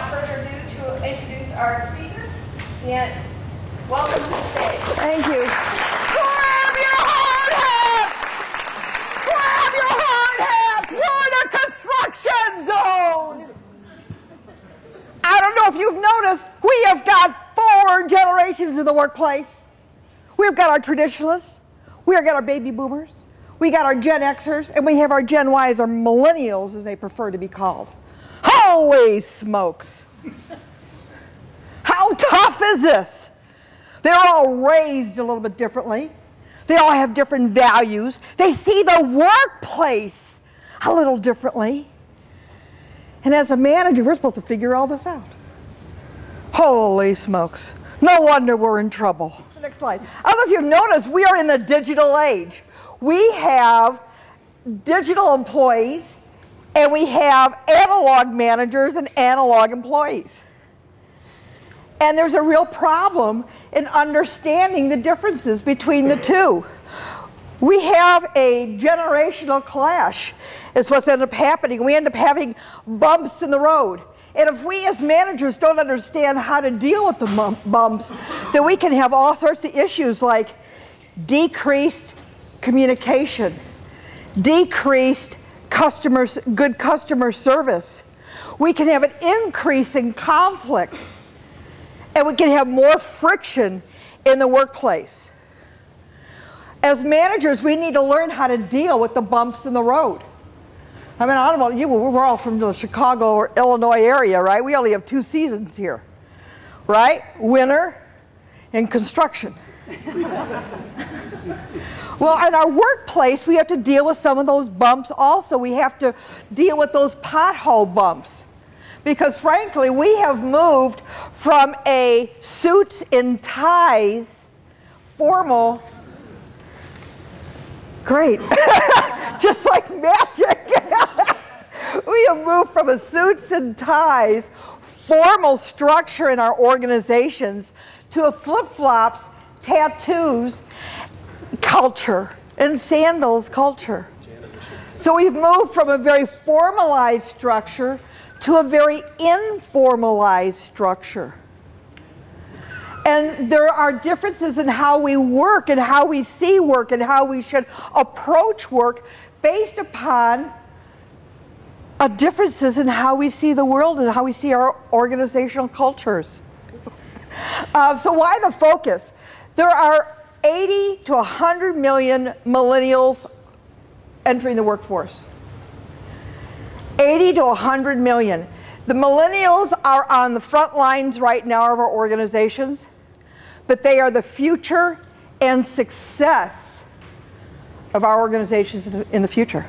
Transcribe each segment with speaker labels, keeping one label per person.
Speaker 1: without further ado, to introduce our speaker, Deanne. Welcome to the stage.
Speaker 2: Thank you. Grab your hard hats! Grab your hard hats! We're in a construction zone! I don't know if you've noticed, we have got 4 generations in the workplace. We've got our traditionalists, we've got our baby boomers, we got our Gen Xers, and we have our Gen Ys, or millennials as they prefer to be called. Holy smokes! How tough is this? They're all raised a little bit differently. They all have different values. They see the workplace a little differently. And as a manager, we're supposed to figure all this out. Holy smokes. No wonder we're in trouble. Next slide. I don't know if you've noticed, we are in the digital age. We have digital employees, and we have analog managers and analog employees. And there's a real problem in understanding the differences between the two. We have a generational clash. It's what's ended up happening. We end up having bumps in the road. And if we as managers don't understand how to deal with the bumps, then we can have all sorts of issues like decreased communication, decreased good customer service. We can have an increase in conflict, and we can have more friction in the workplace. As managers, we need to learn how to deal with the bumps in the road. I mean, I don't know about you, but we're all from the Chicago or Illinois area, right? We only have 2 seasons here, right? Winter and construction. Well, in our workplace, we have to deal with some of those bumps also. We have to deal with those pothole bumps. Because frankly, we have moved from a suits and ties, formal, great, just like magic. We have moved from a suits and ties, formal structure in our organizations to a flip-flops, tattoos culture and sandals culture. So we've moved from a very formalized structure to a very informalized structure. And there are differences in how we work and how we see work and how we should approach work based upon differences in how we see the world and how we see our organizational cultures. So why the focus? There are 80 to 100 million millennials entering the workforce. 80 to 100 million. The millennials are on the front lines right now of our organizations, but they are the future and success of our organizations in the future.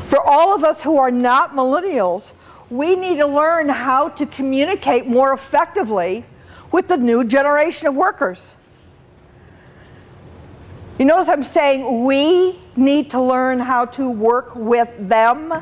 Speaker 2: For all of us who are not millennials, we need to learn how to communicate more effectively with the new generation of workers. You notice I'm saying we need to learn how to work with them.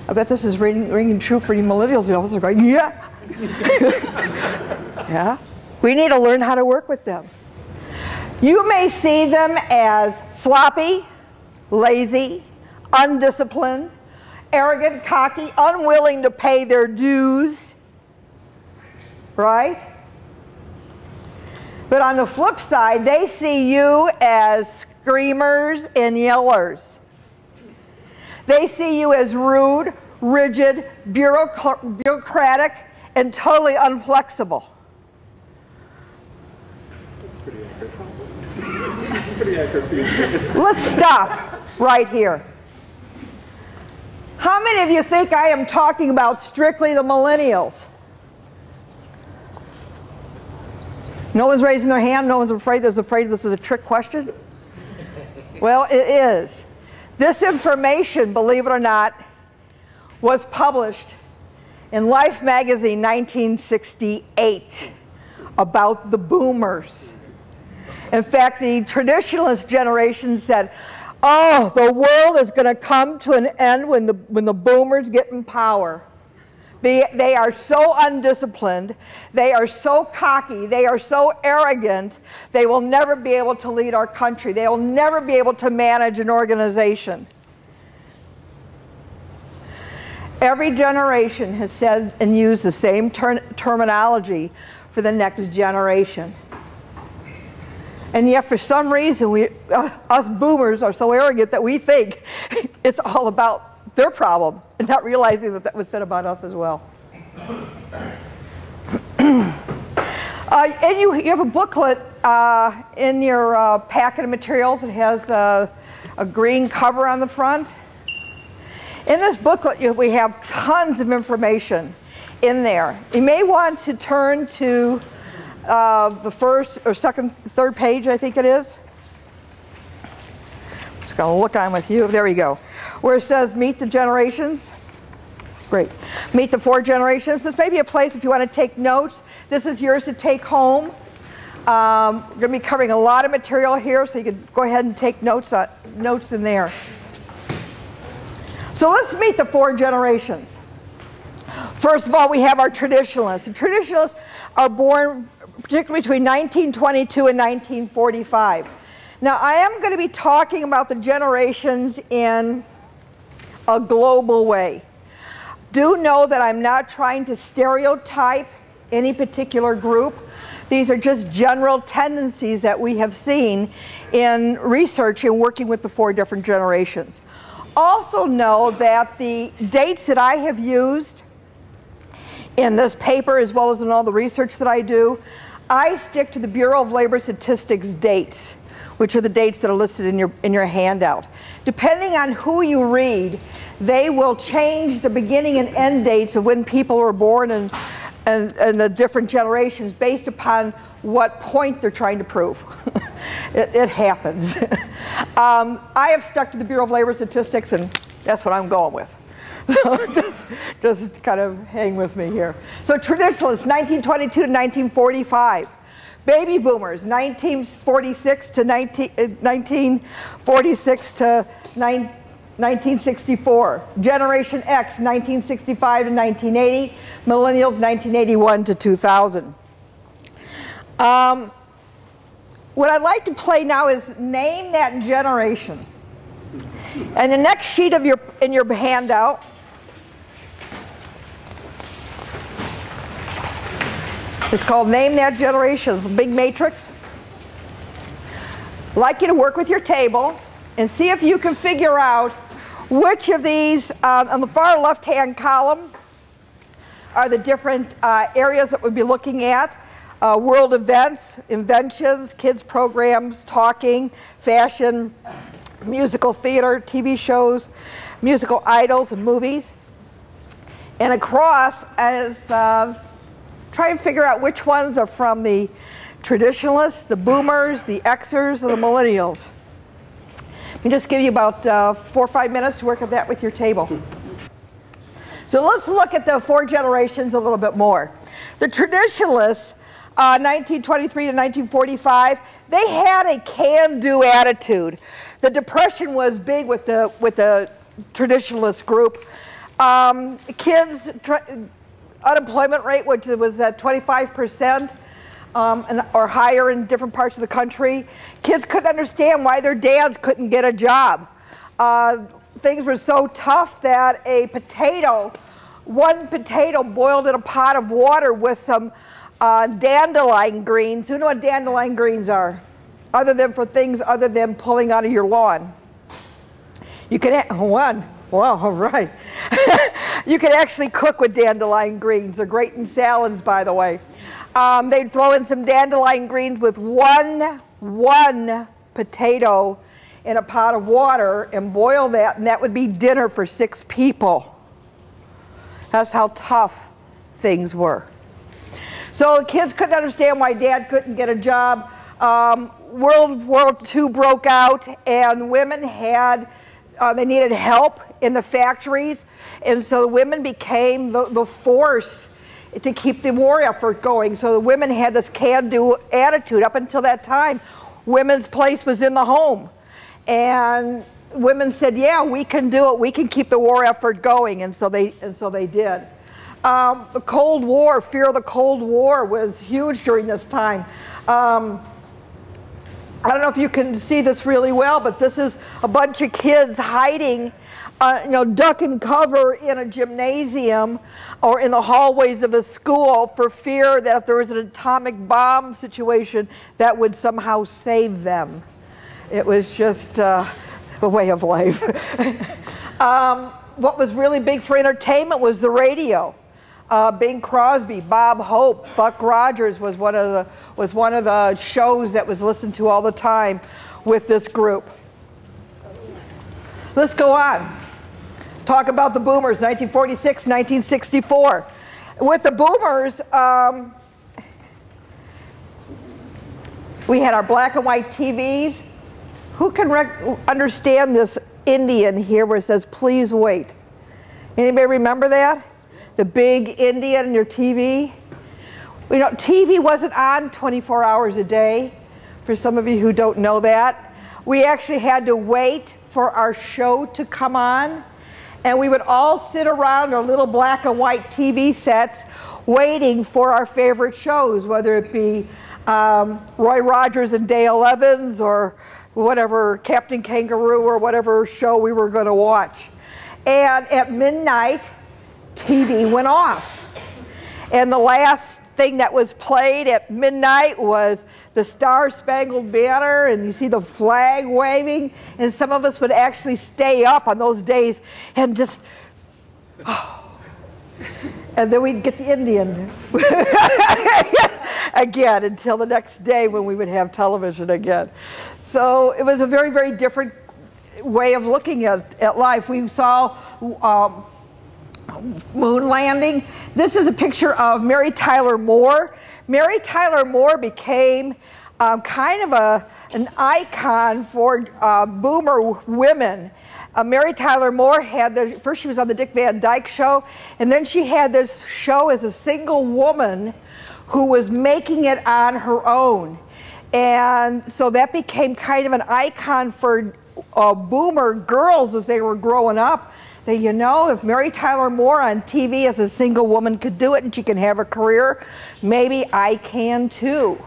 Speaker 2: I bet this is ringing true for you millennials. The officers are going, yeah. Yeah. We need to learn how to work with them. You may see them as sloppy, lazy, undisciplined, arrogant, cocky, unwilling to pay their dues, right? But on the flip side, they see you as screamers and yellers. They see you as rude, rigid, bureaucratic, and totally unflexible.
Speaker 3: That's pretty accurate.
Speaker 2: Let's stop right here. How many of you think I am talking about strictly the millennials? No one's raising their hand. No one's afraid this is a trick question. Well, it is. This information, believe it or not, was published in Life magazine 1968 about the boomers. In fact, the traditionalist generation said, oh, the world is going to come to an end when the boomers get in power. They are so undisciplined, they are so cocky, they are so arrogant, they will never be able to lead our country. They will never be able to manage an organization. Every generation has said and used the same terminology for the next generation. And yet, for some reason, us boomers are so arrogant that we think it's all about their problem, and not realizing that that was said about us as well. And you have a booklet in your packet of materials. It has a green cover on the front. In this booklet, we have tons of information in there. You may want to turn to the first or second, third page, I think it is. I'm just going to look on with you. There we go. Where it says Meet the Generations. Great. Meet the 4 generations. This may be a place if you want to take notes. This is yours to take home. We're going to be covering a lot of material here, so you can go ahead and take notes in there. So let's meet the 4 generations. First of all, we have our traditionalists. The traditionalists are born particularly between 1922 and 1945. Now, I am going to be talking about the generations in a global way. Do know that I'm not trying to stereotype any particular group. These are just general tendencies that we have seen in research and working with the 4 different generations. Also know that the dates that I have used in this paper, as well as in all the research that I do, I stick to the Bureau of Labor Statistics dates, which are the dates that are listed in your handout. Depending on who you read, they will change the beginning and end dates of when people were born and the different generations based upon what point they're trying to prove. It happens. I have stuck to the Bureau of Labor Statistics, and that's what I'm going with. So just kind of hang with me here. So traditionalists, 1922 to 1945. Baby boomers, 1946 to 1946 to 1964. Generation X, 1965 to 1980. Millennials, 1981 to 2000. What I'd like to play now is name that generation. And the next sheet of in your handout is called Name That Generation. It's a big matrix. I'd like you to work with your table and see if you can figure out which of these, on the far left-hand column, are the different areas that we'll be looking at. World events, inventions, kids programs, talking, fashion, musical theater, TV shows, musical idols, and movies. And across as try and figure out which ones are from the traditionalists, the boomers, the Xers, and the millennials. Let me just give you about 4 or 5 minutes to work at that with your table. So let's look at the 4 generations a little bit more. The traditionalists, 1923 to 1945, they had a can-do attitude. The Depression was big with the traditionalist group. Kids, unemployment rate, which was at 25% or higher in different parts of the country. Kids couldn't understand why their dads couldn't get a job. Things were so tough that one potato boiled in a pot of water with some dandelion greens. Who know what dandelion greens are? Other than for things other than pulling out of your lawn. You can, one, well, all right. You can actually cook with dandelion greens. They're great in salads, by the way. They'd throw in some dandelion greens with one potato in a pot of water and boil that, and that would be dinner for 6 people. That's how tough things were. So the kids couldn't understand why Dad couldn't get a job. World War II broke out, and women they needed help in the factories, and so the women became the force to keep the war effort going. So the women had this can-do attitude. Up until that time, women's place was in the home, and women said, "Yeah, we can do it. We can keep the war effort going," and so they did. The Cold War, fear of the Cold War, was huge during this time. I don't know if you can see this really well, but this is a bunch of kids hiding, duck and cover in a gymnasium or in the hallways of a school for fear that if there was an atomic bomb situation, that would somehow save them. It was just a way of life. What was really big for entertainment was the radio. Bing Crosby, Bob Hope, Buck Rogers was one of the shows that was listened to all the time with this group. Let's go on. Talk about the boomers, 1946, 1964. With the boomers, we had our black and white TVs. Who can understand this Indian here where it says, please wait? Anybody remember that? The big Indian on your TV? TV wasn't on 24 hours a day, for some of you who don't know that. We actually had to wait for our show to come on, and we would all sit around our little black and white TV sets waiting for our favorite shows, whether it be Roy Rogers and Dale Evans or whatever, Captain Kangaroo or whatever show we were going to watch. And at midnight, TV went off. And the last thing that was played at midnight was the Star Spangled Banner, and you see the flag waving, and some of us would actually stay up on those days and just, and then we'd get the Indian again until the next day when we would have television again. So it was a very, very different way of looking at life. We saw moon landing. This is a picture of Mary Tyler Moore. Mary Tyler Moore became kind of an icon for boomer women. Mary Tyler Moore had first she was on the Dick Van Dyke Show, and then she had this show as a single woman who was making it on her own. And so that became kind of an icon for boomer girls as they were growing up. That, if Mary Tyler Moore on TV as a single woman could do it and she can have a career, maybe I can too.